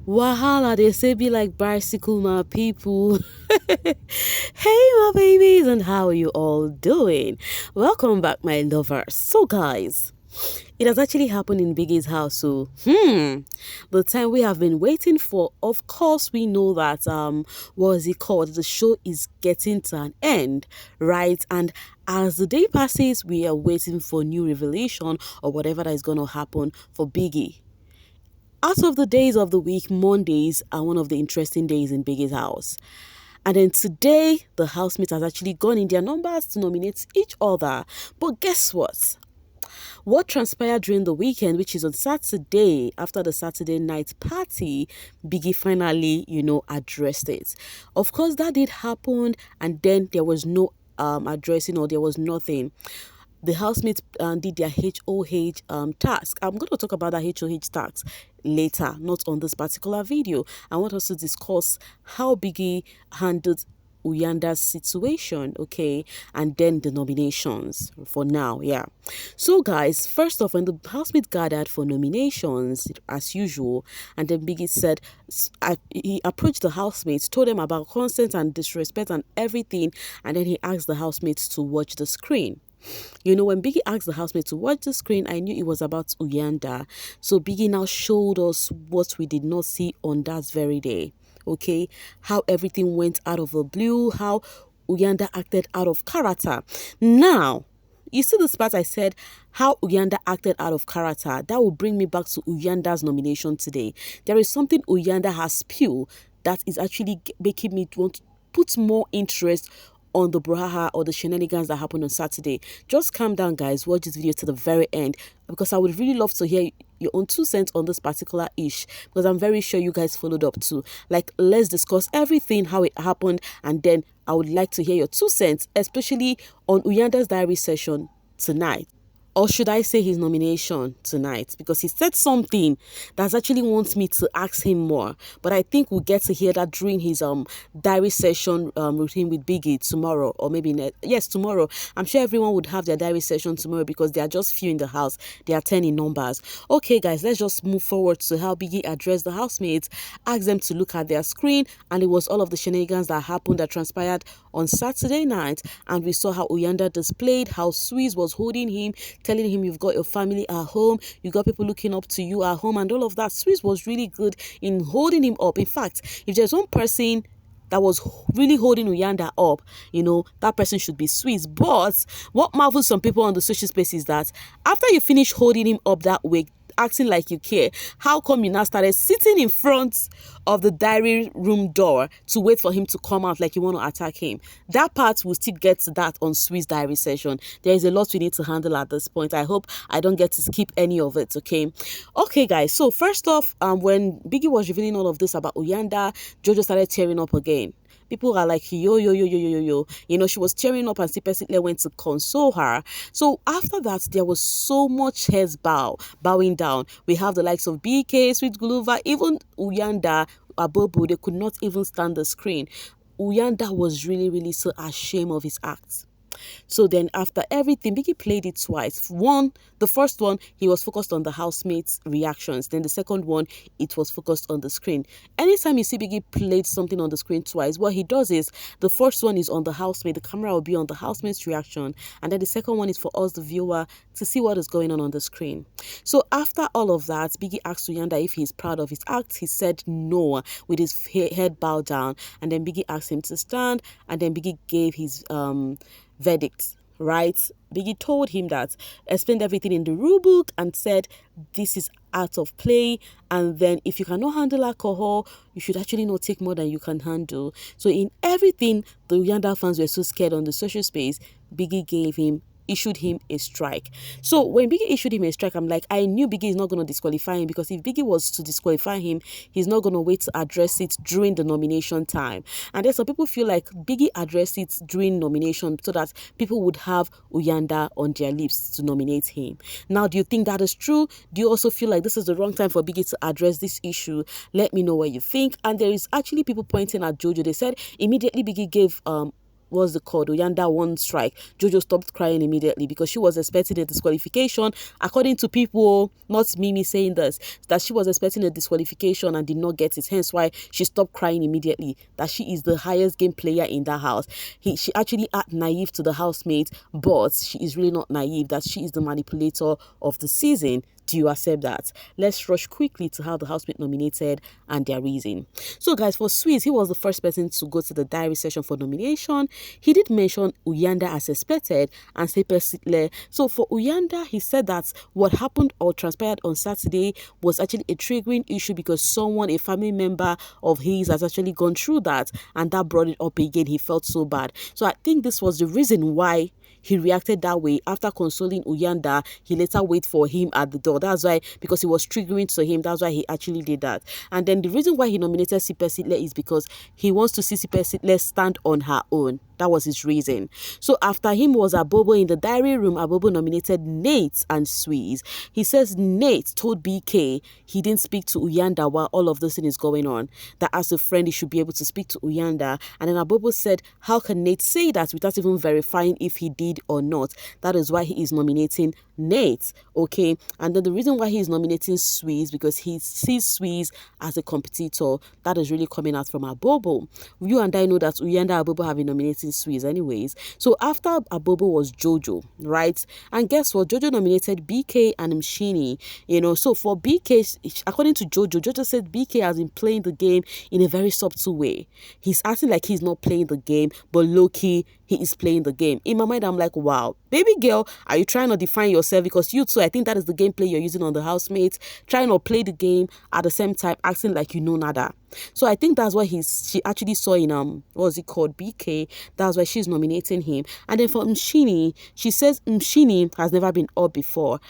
Wahala, they say be like bicycle, my people. Hey, my babies, and how are you all doing? Welcome back, my lovers. So, guys, it has actually happened in Biggie's house. So, the time we have been waiting for. Of course, we know that what is it called? The show is getting to an end, right? And as the day passes, we are waiting for new revelation or whatever that is going to happen for Biggie. Out of the days of the week, Mondays are one of the interesting days in Biggie's house. And then today, the housemates has actually gone in their numbers to nominate each other. But guess what? What transpired during the weekend, which is on Saturday, after the Saturday night party, Biggie finally, addressed it. Of course, that did happen, and then there was no addressing, or there was nothing. The housemates did their HOH task. I'm going to talk about that HOH task later, not on this particular video. I want us to discuss how Biggie handled Uyanda's situation, okay, and then the nominations for now, yeah. So, guys, first off, when the housemates gathered for nominations, as usual, and then Biggie said, he approached the housemates, told them about consent and disrespect and everything, and then he asked the housemates to watch the screen. When Biggie asked the housemate to watch the screen, I knew it was about Uyanda. So Biggie now showed us what we did not see on that very day. Okay, how everything went out of the blue, how Uyanda acted out of character. Now, you see this part I said, how Uyanda acted out of character. That will bring me back to Uyanda's nomination today. There is something Uyanda has spewed that is actually making me want to put more interest on the brouhaha or the shenanigans that happened on Saturday. Just calm down, guys. Watch this video to the very end, because I would really love to hear your own 2 cents on this particular ish, because I'm very sure you guys followed up too. Like, let's discuss everything, how it happened, and then I would like to hear your 2 cents, especially on Uyanda's diary session tonight. Or should I say his nomination tonight? Because he said something that actually wants me to ask him more. But I think we'll get to hear that during his diary session routine with Biggie tomorrow, or maybe yes, tomorrow. I'm sure everyone would have their diary session tomorrow because there are just few in the house. There are 10 in numbers. Okay, guys, let's just move forward to how Biggie addressed the housemates, asked them to look at their screen, and it was all of the shenanigans that happened, that transpired on Saturday night. And we saw how Uyanda displayed how Swiss was holding him, telling him you've got your family at home, you got people looking up to you at home, and all of that. Swiss was really good in holding him up. In fact, if there's one person that was really holding Uyanda up, that person should be Swiss. But what marvels some people on the social space is that after you finish holding him up that way, acting like you care, how come you now started sitting in front of the diary room door to wait for him to come out like you want to attack him? That part, will still get to that on Swiss diary session. There is a lot we need to handle at this point. I hope I don't get to skip any of it, okay, guys. So first off, when Biggie was revealing all of this about Uyanda, Jojo started tearing up again. People are like, yo. She was tearing up, and Sipesile went to console her. So after that, there was so much heads bowing down. We have the likes of Beekay, Sweet Guluva, even Uyanda, Abobo. They could not even stand the screen. Uyanda was really, really so ashamed of his acts. So then after everything, Biggie played it twice. The first one, he was focused on the housemates' reactions. Then the second one, it was focused on the screen. Anytime you see Biggie played something on the screen twice, what he does is, the first one is on the housemate. The camera will be on the housemate's reaction. And then the second one is for us, the viewer, to see what is going on the screen. So after all of that, Biggie asked Uyanda if he's proud of his act. He said no, with his head bowed down. And then Biggie asked him to stand. And then Biggie gave his verdict, right? Biggie told him that, explained everything in the rule book, and said this is out of play, and then if you cannot handle alcohol, you should actually not take more than you can handle. So in everything, the Uyanda fans were so scared on the social space, Biggie issued him a strike. So when Biggie issued him a strike, I'm like, I knew Biggie is not going to disqualify him, because if Biggie was to disqualify him, he's not going to wait to address it during the nomination time. And then some people feel like Biggie addressed it during nomination so that people would have Uyanda on their lips to nominate him. Now, do you think that is true? Do you also feel like this is the wrong time for Biggie to address this issue? Let me know what you think. And there is actually people pointing at Jojo. They said immediately Biggie gave what's it called, Uyanda won strike, Jojo stopped crying immediately because she was expecting a disqualification. According to people, not Mimi saying this, that she was expecting a disqualification and did not get it. Hence why she stopped crying immediately. That she is the highest game player in that house. She actually act naive to the housemate, but she is really not naive. That she is the manipulator of the season. Do you accept that? Let's rush quickly to how the housemate nominated and their reason. So guys, for Sweets, he was the first person to go to the diary session for nomination. He did mention Uyanda as expected and Sitle. So for Uyanda, he said that what happened or transpired on Saturday was actually a triggering issue because someone, a family member of his, has actually gone through that, and that brought it up again. He felt so bad. So I think this was the reason why he reacted that way. After consoling Uyanda, he later waited for him at the door. That's why, because it was triggering to him, that's why he actually did that. And then the reason why he nominated Sitle is because he wants to see Sitle stand on her own. That was his reason. So after him was Abobo in the diary room. Abobo nominated Nate and Sweez. He says Nate told Beekay he didn't speak to Uyanda while all of this thing is going on. That as a friend, he should be able to speak to Uyanda. And then Abobo said, how can Nate say that without even verifying if he did or not? That is why he is nominating Nate. Okay. And then the reason why he is nominating Sweez, because he sees Sweez as a competitor. That is really coming out from Abobo. You and I know that Uyanda and Abobo have been nominating Sweez anyways. So after Abobo was Jojo, right? And guess what? Jojo nominated Beekay and Mshini. So for Beekay, according to Jojo said Beekay has been playing the game in a very subtle way. He's acting like he's not playing the game, but low-key, he is playing the game. In my mind, I'm like, wow, baby girl, are you trying to define yourself? Because you too, I think that is the gameplay you're using on the housemates, trying to play the game at the same time, acting like you know nada. So I think that's what she actually saw in what was it called, Beekay. That's why she's nominating him. And then for Mshini, she says Mshini has never been up before,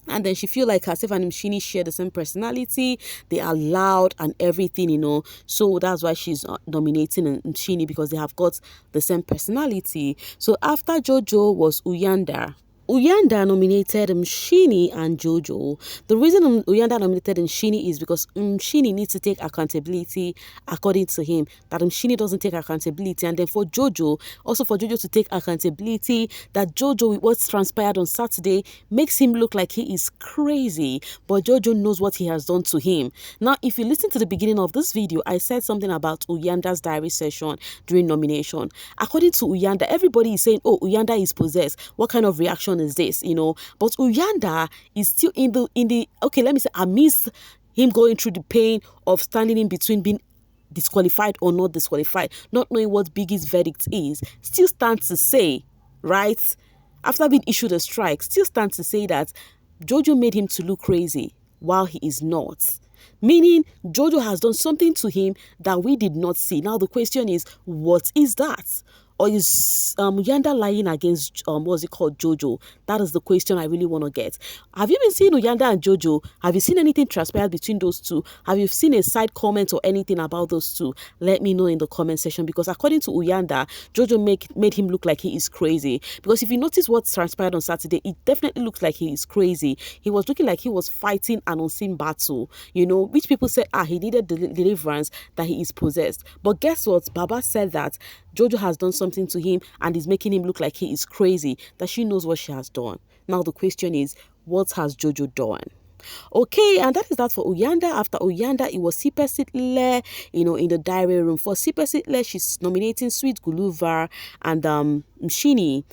and then she feel like herself and Mshini share the same personality. They are loud and everything, So that's why she's nominating Mshini, because they have got the same personality. So after Jojo was Uyanda. Uyanda nominated Mshini and Jojo. The reason Uyanda nominated Mshini is because Mshini needs to take accountability, according to him, that Mshini doesn't take accountability. And then for Jojo, also for Jojo to take accountability, that Jojo, with what's transpired on Saturday, makes him look like he is crazy. But Jojo knows what he has done to him. Now, if you listen to the beginning of this video, I said something about Uyanda's diary session during nomination. According to Uyanda, everybody is saying, oh, Uyanda is possessed. What kind of reaction is this, but Uyanda is still in the okay, let me say, amidst him going through the pain of standing in between being disqualified or not disqualified, not knowing what Biggie's verdict is, still stands to say, right, after being issued a strike, still stands to say that Jojo made him to look crazy while he is not. Meaning Jojo has done something to him that we did not see. Now the question is, what is that? Or is Uyanda lying against what's it called, Jojo? That is the question I really want to get. Have you been seeing Uyanda and Jojo? Have you seen anything transpire between those two? Have you seen a side comment or anything about those two? Let me know in the comment section, because according to Uyanda, Jojo made him look like he is crazy. Because if you notice what transpired on Saturday, it definitely looks like he is crazy. He was looking like he was fighting an unseen battle, which people said, he needed deliverance, that he is possessed. But guess what? Baba said that Jojo has done something to him and is making him look like he is crazy, that she knows what she has done. Now the question is, what has Jojo done? Okay, and that is that for Uyanda. After Uyanda, it was Sitle, in the diary room. For Sitle, she's nominating Sweet Guluva and Mshini.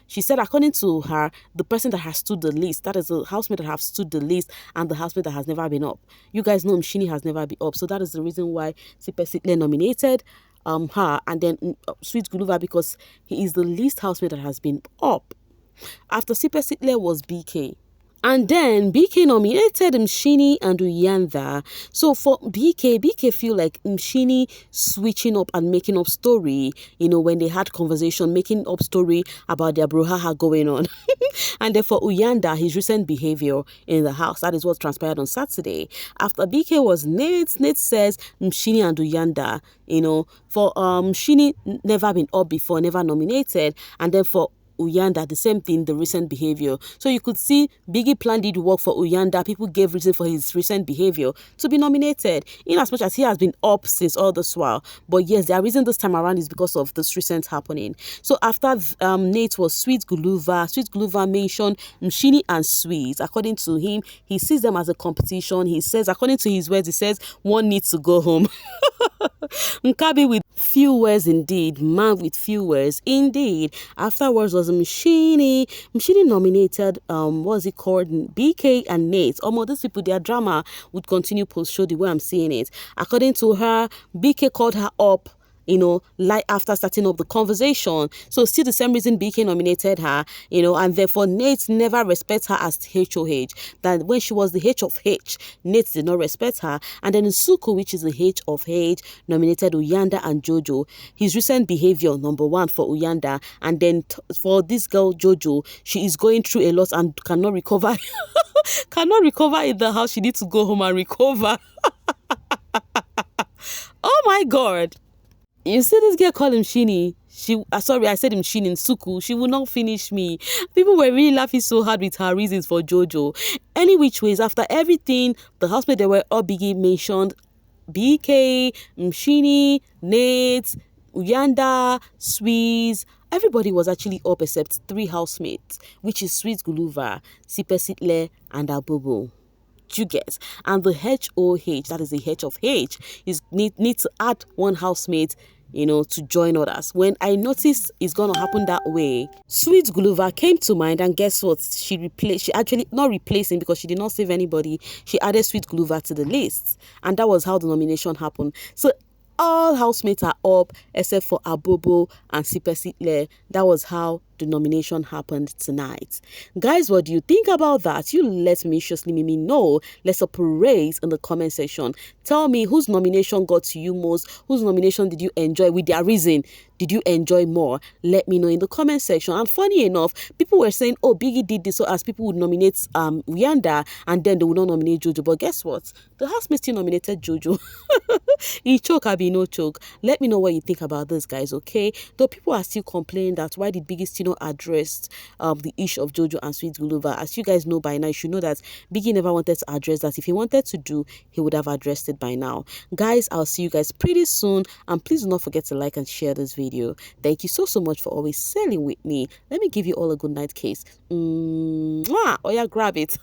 She said, according to her, the person that has stood the least, that is the housemate that have stood the least, and the housemate that has never been up. You guys know Mshini has never been up, so that is the reason why Sitle nominated her, and then Sweet Guluva, because he is the least housemate that has been up. After Sitle was Beekay. And then Beekay nominated Mshini and Uyanda. So for Beekay feel like Mshini switching up and making up story, when they had conversation, making up story about their brouhaha going on. And then for Uyanda, his recent behavior in the house, that is what transpired on Saturday. After Beekay was Nate says Mshini and Uyanda, for Mshini never been up before, never nominated. And then for Uyanda, the same thing, the recent behavior. So you could see Biggie plan did work for Uyanda. People gave reason for his recent behavior to be nominated, in as much as he has been up since all this while. But yes, their reason this time around is because of this recent happening. So after Nate was Sweet Guluva mentioned Mshini and Sweet. According to him, he sees them as a competition. He says, according to his words, he says one needs to go home. Nkabi with few words indeed, man with few words indeed. Afterwards was Mshini. Mshini nominated what's it called, Beekay and Nate. Almost these people, their drama would continue post show the way I'm seeing it. According to her, Beekay called her up, like after starting up the conversation. So still the same reason Beekay nominated her, and therefore Nate never respects her as HOH. That when she was the H of H, Nate did not respect her. And then Nsuku, which is the H of H, nominated Uyanda and Jojo. His recent behavior, number one for Uyanda. And then for this girl, Jojo, she is going through a lot and cannot recover. Cannot recover in the house. She needs to go home and recover. Oh my God. You see this girl called Mshini. Sorry, I said Mshini, Nsuku. She will not finish me. People were really laughing so hard with her reasons for Jojo. Any which ways, after everything, the housemates, they were all Biggie mentioned. Beekay, Mshini, Nate, Uyanda, Sweez. Everybody was actually up except 3 housemates, which is Sweet Guluva, Sipesitle, and Abobo. You get, and the HOH, that is the H of H, is need to add 1 housemate, to join others. When I noticed it's gonna happen that way, Sweet Guluva came to mind, and guess what? She actually not replacing, because she did not save anybody. She added Sweet Guluva to the list, and that was how the nomination happened. So all housemates are up except for Abobo and Sipesitle. That was how the nomination happened tonight. Guys, what do you think about that? You let me know. Let's operate in the comment section. Tell me whose nomination got to you most. Whose nomination did you enjoy with their reason? Did you enjoy more? Let me know in the comment section. And funny enough, people were saying, oh, Biggie did this so as people would nominate Uyanda and then they would not nominate Jojo. But guess what? The housemates still nominated Jojo. He choke, I be no choke. Let me know what you think about this, guys, okay? Though people are still complaining that why did Biggie still not address the issue of Jojo and Sweet Guluva? As you guys know by now, you should know that Biggie never wanted to address that. If he wanted to do, he would have addressed it by now. Guys, I'll see you guys pretty soon. And please do not forget to like and share this video. Thank you so much for always sailing with me. Let me give you all a good night kiss. Oh yeah, grab it.